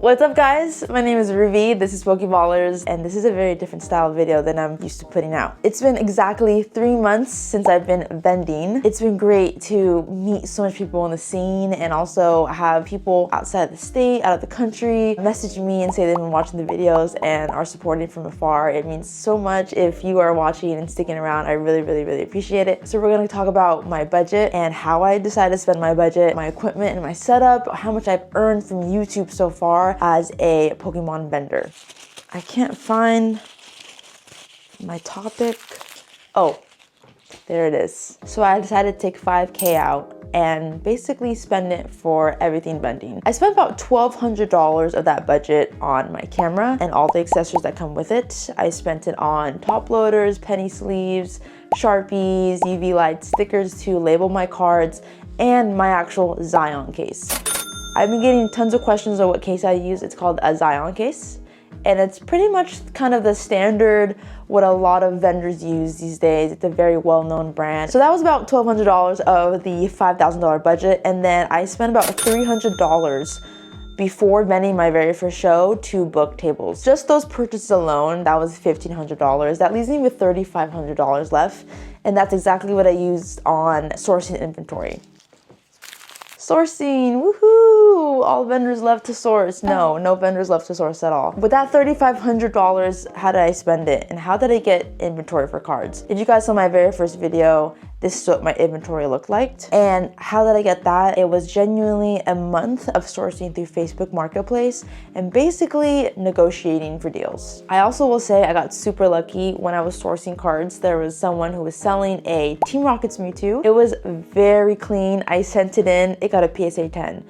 What's up guys? My name is Ruby, this is Pokeballers, and this is a very different style of video than I'm used to putting out. It's been exactly 3 months since I've been vending. It's been great to meet so much people in the scene and also have people outside of the state, out of the country, message me and say they've been watching the videos and are supporting from afar. It means so much if you are watching and sticking around. I really appreciate it. So we're gonna talk about my budget and how I decided to spend my budget, my equipment and my setup, how much I've earned from YouTube so far as a Pokemon vendor. I can't find my topic. Oh, there it is. So I decided to take 5K out and basically spend it for everything vending. I spent about $1,200 of that budget on my camera and all the accessories that come with it. I spent it on top loaders, penny sleeves, Sharpies, UV light stickers to label my cards, and my actual Zion case. I've been getting tons of questions on what case I use. It's called a Zion case. And it's pretty much kind of the standard, what a lot of vendors use these days. It's a very well-known brand. So that was about $1,200 of the $5,000 budget. And then I spent about $300 before vending my very first show to book tables. Just those purchases alone, that was $1,500. That leaves me with $3,500 left. And that's exactly what I used on sourcing inventory. Sourcing, woohoo! All vendors love to source. No vendors love to source at all. With that $3,500, how did I spend it? And how did I get inventory for cards? If you guys saw my very first video, this is what my inventory looked like. And how did I get that? It was genuinely a month of sourcing through Facebook Marketplace and basically negotiating for deals. I also will say I got super lucky when I was sourcing cards. There was someone who was selling a Team Rocket's Mewtwo. It was very clean. I sent it in. It got a PSA 10.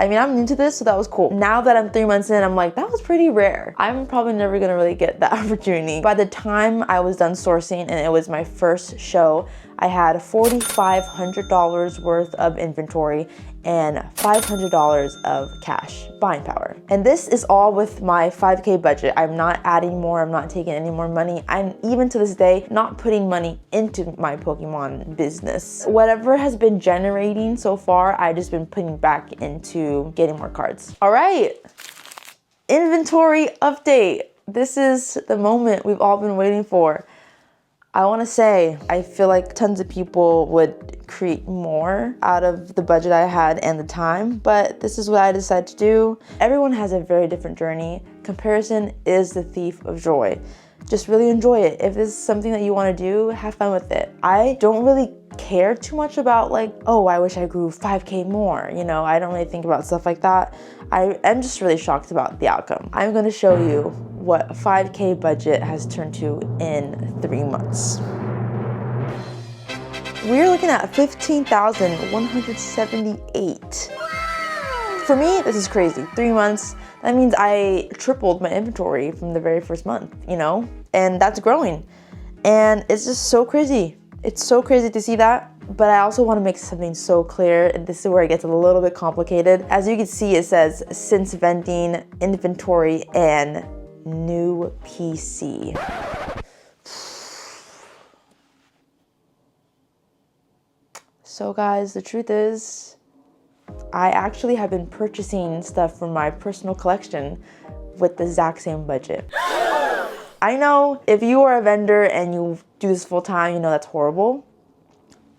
I mean, I'm new to this, so that was cool. Now that I'm 3 months in, I'm like, that was pretty rare. I'm probably never gonna really get that opportunity. By the time I was done sourcing and it was my first show, I had $4,500 worth of inventory and $500 of cash buying power. And this is all with my 5K budget. I'm not adding more, I'm not taking any more money. I'm even to this day not putting money into my Pokemon business. Whatever has been generating so far, I've just been putting back into getting more cards. All right, inventory update. This is the moment we've all been waiting for. I want to say, I feel like tons of people would create more out of the budget I had and the time, but this is what I decided to do. Everyone has a very different journey. Comparison is the thief of joy. Just really enjoy it. If this is something that you want to do, have fun with it. I don't really care too much about like, oh, I wish I grew 5K more. You know, I don't really think about stuff like that. I am just really shocked about the outcome. I'm going to show you what a 5K budget has turned to in 3 months. We're looking at 15,178. For me, this is crazy. 3 months, that means I tripled my inventory from the very first month, you know? And that's growing. And it's just so crazy. It's so crazy to see that. But I also want to make something so clear, and this is where it gets a little bit complicated. As you can see, it says since vending, inventory, and new PC. So guys, the truth is, I actually have been purchasing stuff from my personal collection with the exact same budget. I know if you are a vendor and you do this full time, you know that's horrible.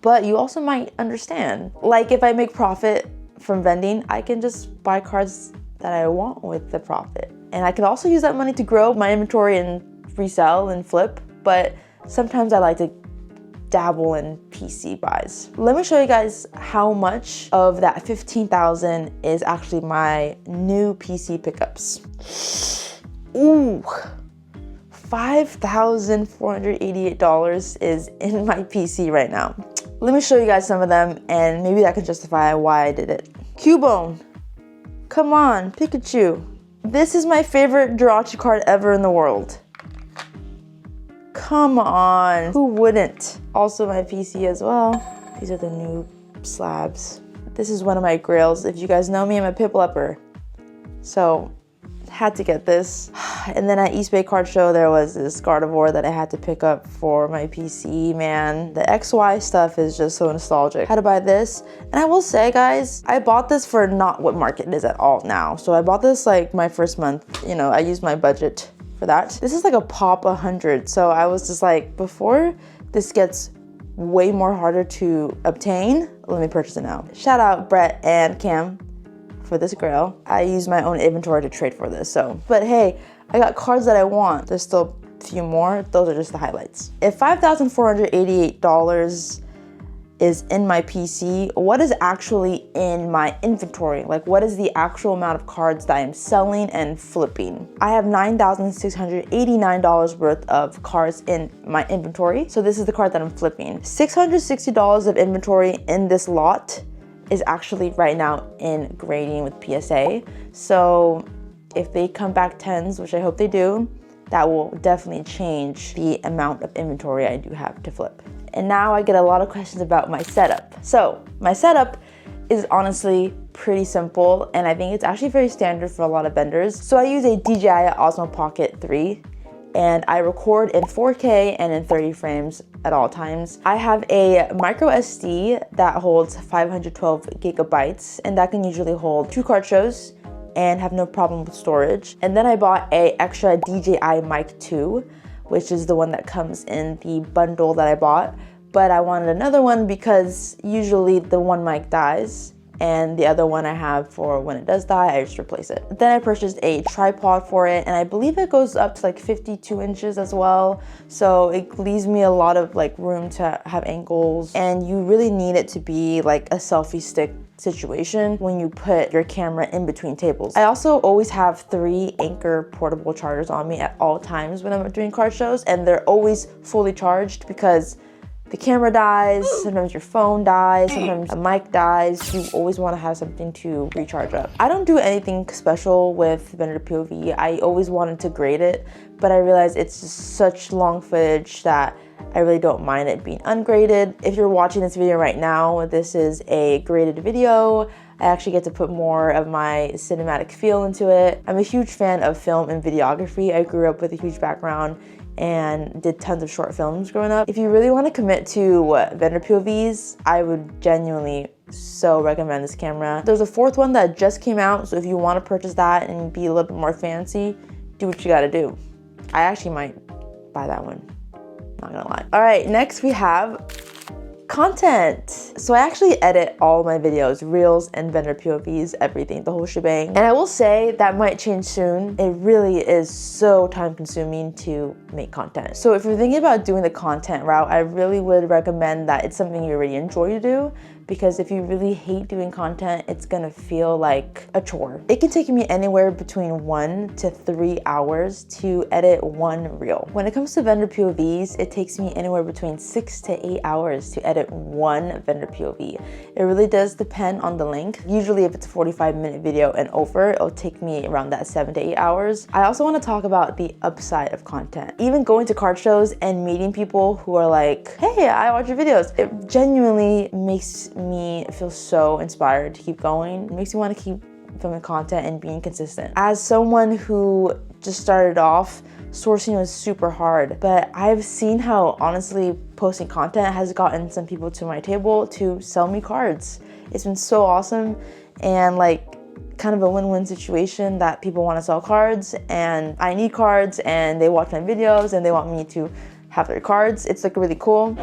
But you also might understand. Like if I make profit from vending, I can just buy cards that I want with the profit. And I can also use that money to grow my inventory and resell and flip. But sometimes I like to dabble in PC buys. Let me show you guys how much of that 15,000 is actually my new PC pickups. Ooh, $5,488 is in my PC right now. Let me show you guys some of them and maybe that can justify why I did it. Cubone, come on, Pikachu. This is my favorite Jirachi card ever in the world. Come on, who wouldn't? Also my PC as well. These are the new slabs. This is one of my grails. If you guys know me, I'm a Pipluper. So had to get this. And then at East Bay Card Show, there was this Gardevoir that I had to pick up for my PC. Man, the XY stuff is just so nostalgic. Had to buy this. And I will say, guys, I bought this for not what market is at all now. So I bought this like my first month. You know, I used my budget for that. This is like a pop 100. So I was just like, before this gets way more harder to obtain, let me purchase it now. Shout out Brett and Cam for this grail. I use my own inventory to trade for this, so. But hey, I got cards that I want. There's still a few more. Those are just the highlights. If $5,488 is in my PC, what is actually in my inventory? Like, what is the actual amount of cards that I am selling and flipping? I have $9,689 worth of cards in my inventory. So this is the card that I'm flipping. $660 of inventory in this lot is actually right now in grading with PSA. So if they come back 10s, which I hope they do, that will definitely change the amount of inventory I do have to flip. And now I get a lot of questions about my setup. So my setup is honestly pretty simple, and I think it's actually very standard for a lot of vendors. So I use a DJI Osmo Pocket 3, and I record in 4K and in 30 frames at all times. I have a micro SD that holds 512 gigabytes, and that can usually hold 2 card shows and have no problem with storage. And then I bought a extra DJI Mic 2, which is the one that comes in the bundle that I bought. But I wanted another one because usually the one mic dies, and the other one I have for when it does die, I just replace it. Then I purchased a tripod for it, and I believe it goes up to like 52 inches as well. So it leaves me a lot of like room to have angles, and you really need it to be like a selfie stick situation when you put your camera in between tables. I also always have 3 Anker portable chargers on me at all times when I'm doing card shows, and they're always fully charged because the camera dies, sometimes your phone dies, sometimes a mic dies. You always want to have something to recharge up. I don't do anything special with vendor POV. I always wanted to grade it, but I realized it's just such long footage that I really don't mind it being ungraded. If you're watching this video right now, this is a graded video. I actually get to put more of my cinematic feel into it. I'm a huge fan of film and videography. I grew up with a huge background and did tons of short films growing up. If you really want to commit to vendor POVs, I would genuinely so recommend this camera. There's a 4th one that just came out, so if you want to purchase that and be a little bit more fancy, do what you gotta do. I actually might buy that one, not gonna lie. All right, next we have content. So I actually edit all my videos, reels and vendor POVs, everything, the whole shebang. And I will say that might change soon. It really is so time consuming to make content. So if you're thinking about doing the content route, I really would recommend that it's something you really enjoy to do, because if you really hate doing content, it's gonna feel like a chore. It can take me anywhere between 1 to 3 hours to edit 1 reel. When it comes to vendor POVs, it takes me anywhere between 6 to 8 hours to edit 1 vendor POV. It really does depend on the length. Usually if it's a 45-minute video and over, it'll take me around that 7 to 8 hours. I also wanna talk about the upside of content. Even going to card shows and meeting people who are like, hey, I watch your videos, it genuinely makes me feel so inspired to keep going. It makes me want to keep filming content and being consistent. As someone who just started off, sourcing was super hard, but I've seen how honestly posting content has gotten some people to my table to sell me cards. It's been so awesome, and like kind of a win-win situation that people want to sell cards and I need cards, and they watch my videos and they want me to have their cards. It's like really cool.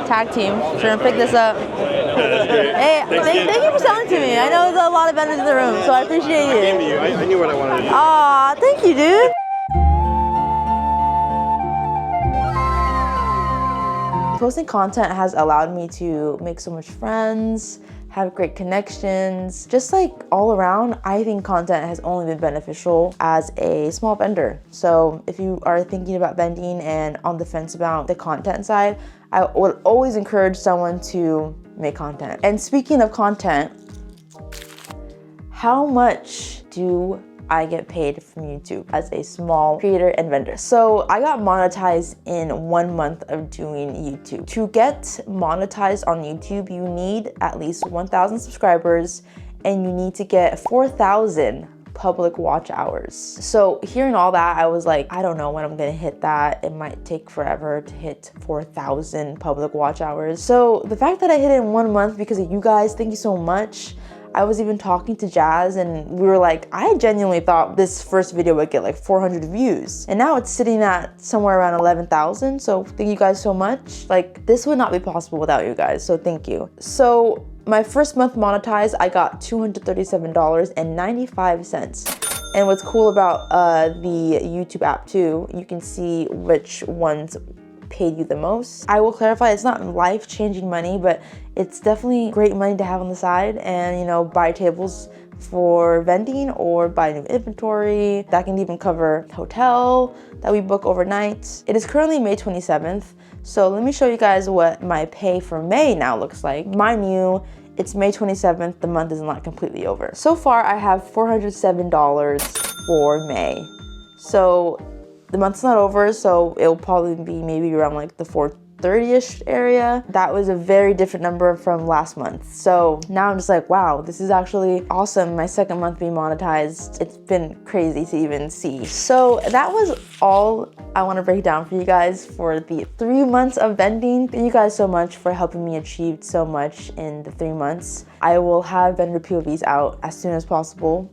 Tag team, trying to pick this up. Hey, thank you for selling to me. I know there's a lot of vendors in the room, so I appreciate you. I knew what I wanted to do. Aw, thank you, dude. Posting content has allowed me to make so much friends, have great connections. Just like all around, I think content has only been beneficial as a small vendor. So if you are thinking about vending and on the fence about the content side, I would always encourage someone to make content. And speaking of content, how much do I get paid from YouTube as a small creator and vendor? So I got monetized in 1 month of doing YouTube. To get monetized on YouTube, you need at least 1,000 subscribers, and you need to get 4,000 public watch hours. So hearing all that, I was like, I don't know when I'm gonna hit that. It might take forever to hit 4,000 public watch hours. So the fact that I hit it in 1 month because of you guys, thank you so much. I was even talking to Jazz and we were like, I genuinely thought this first video would get like 400 views. And now it's sitting at somewhere around 11,000. So thank you guys so much. Like, this would not be possible without you guys. So thank you. So my first month monetized, I got $237.95. And what's cool about the YouTube app too, you can see which ones paid you the most. I will clarify, it's not life-changing money, but it's definitely great money to have on the side, and you know, buy tables for vending or buy new inventory. That can even cover hotel that we book overnight. It is currently May 27th, so let me show you guys what my pay for May now looks like. Mind you, it's May 27th, the month is not completely over. So far, I have $407 for May. So the month's not over, so it'll probably be maybe around like the 430-ish area. That was a very different number from last month. So now I'm just like, wow, this is actually awesome. My second month being monetized. It's been crazy to even see. So that was all I want to break down for you guys for the 3 months of vending. Thank you guys so much for helping me achieve so much in the 3 months. I will have vendor POVs out as soon as possible.